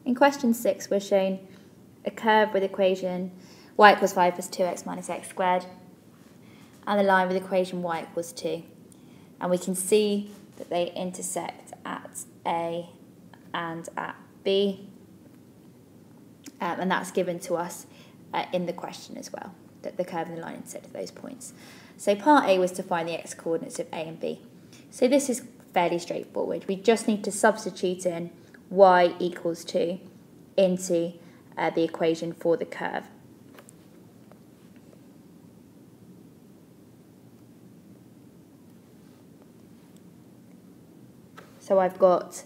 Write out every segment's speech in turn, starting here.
In question 6, we're shown a curve with equation y equals 5 plus 2x minus x squared, and the line with equation y equals 2. And we can see that they intersect at A and at B, and that's given to us in the question as well, that the curve and the line intersect at those points. So part A was to find the x-coordinates of A and B. So this is fairly straightforward. We just need to substitute in y equals 2 into the equation for the curve. So I've got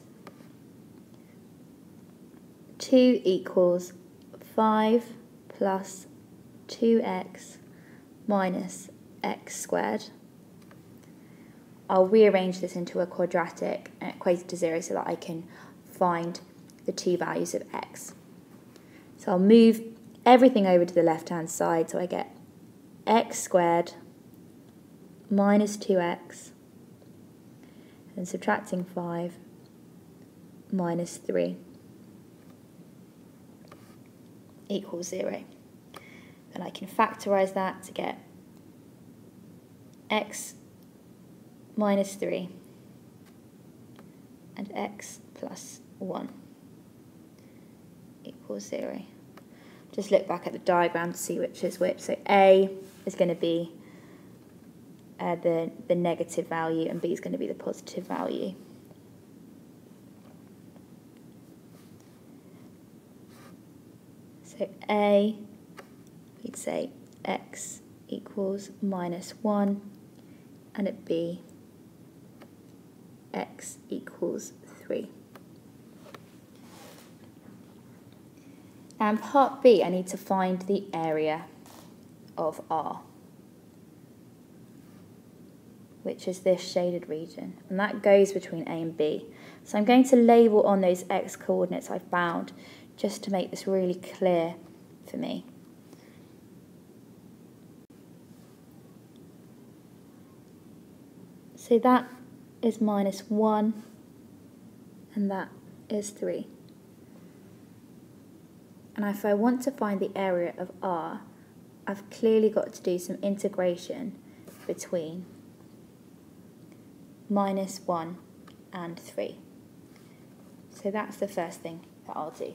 2 equals 5 plus 2x minus x squared. I'll rearrange this into a quadratic and equate it to 0 so that I can find the two values of x. So I'll move everything over to the left-hand side, so I get x squared minus 2x, and subtracting 5 minus 3 equals 0. And I can factorise that to get x minus 3 and x plus 1 equals 0. Just look back at the diagram to see which is which. So A is going to be the negative value and B is going to be the positive value. So A, we'd say x equals minus 1, and at B, x equals 3. Now in part B, I need to find the area of R, which is this shaded region, and that goes between A and B. So I'm going to label on those x coordinates I've found just to make this really clear for me. So that is minus 1, and that is 3. And if I want to find the area of R, I've clearly got to do some integration between minus 1 and 3. So that's the first thing that I'll do.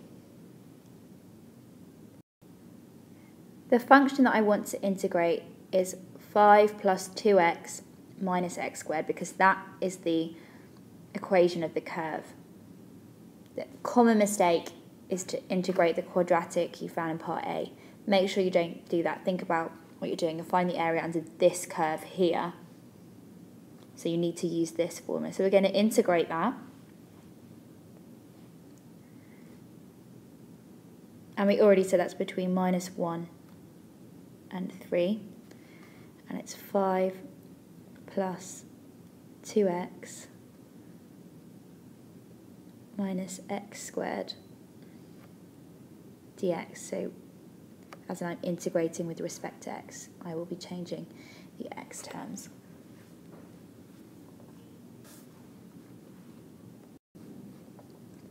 The function that I want to integrate is 5 plus 2x minus x squared, because that is the equation of the curve. The common mistake is to integrate the quadratic you found in part A. Make sure you don't do that. Think about what you're doing and find the area under this curve here. So you need to use this formula. So we're going to integrate that. And we already said that's between minus 1 and 3. And it's 5 plus 2x minus x squared dx. So as I'm integrating with respect to x, I will be changing the x terms.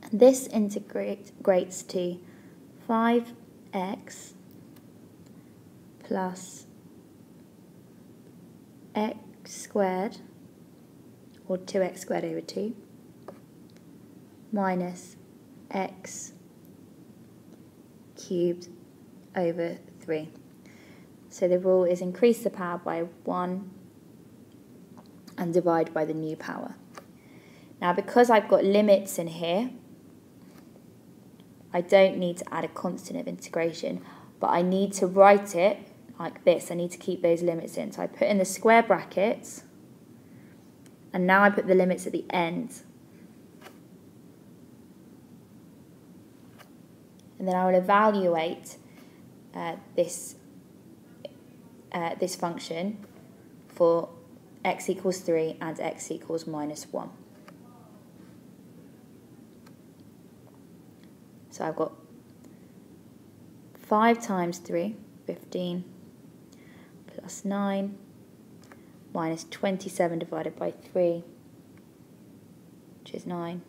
And this integrates to 5x plus x squared, or 2x squared over 2, minus x cubed over 3. So the rule is increase the power by 1 and divide by the new power. Now because I've got limits in here, I don't need to add a constant of integration, but I need to write it like this. I need to keep those limits in. So I put in the square brackets, and now I put the limits at the end. And then I will evaluate this function for x equals 3 and x equals minus 1. So I've got 5 times 3, 15, plus 9, minus 27 divided by 3, which is 9,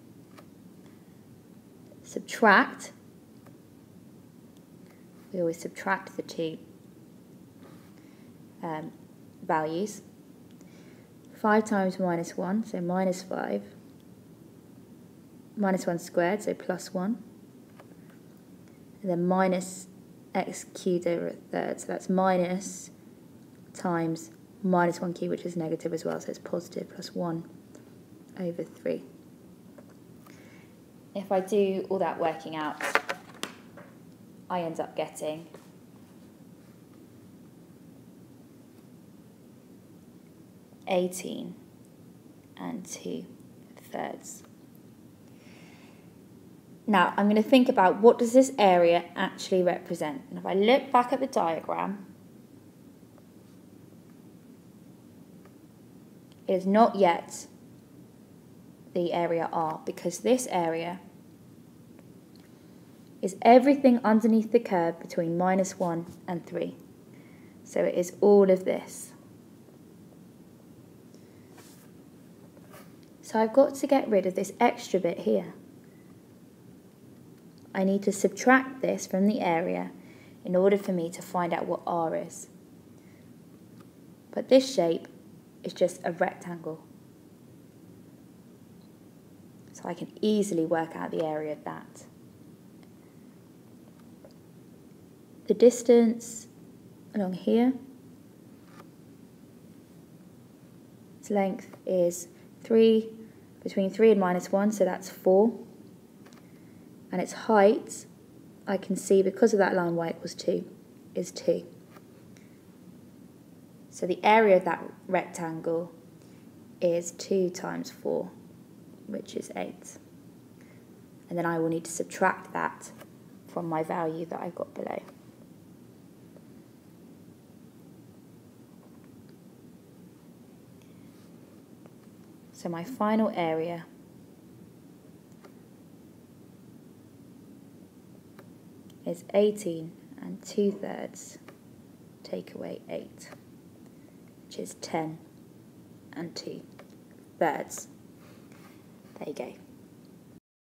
subtract. We always subtract the two values. 5 times minus 1, so minus 5. Minus 1 squared, so plus 1. And then minus x cubed over a third, so that's minus times minus 1 cubed, which is negative as well, so it's positive, plus 1 over 3. If I do all that working out, I end up getting 18 and 2/3. Now I'm going to think about what does this area actually represent. And if I look back at the diagram, it is not yet the area R, because this area is everything underneath the curve between minus 1 and 3. So it is all of this. So I've got to get rid of this extra bit here. I need to subtract this from the area in order for me to find out what R is. But this shape is just a rectangle. So I can easily work out the area of that. The distance along here, its length is 3, between 3 and minus 1, so that's 4. And its height, I can see because of that line y equals 2, is 2. So the area of that rectangle is 2 times 4, which is 8. And then I will need to subtract that from my value that I've got below. So my final area is 18 and 2/3 take away 8, which is 10 and 2/3. There you go.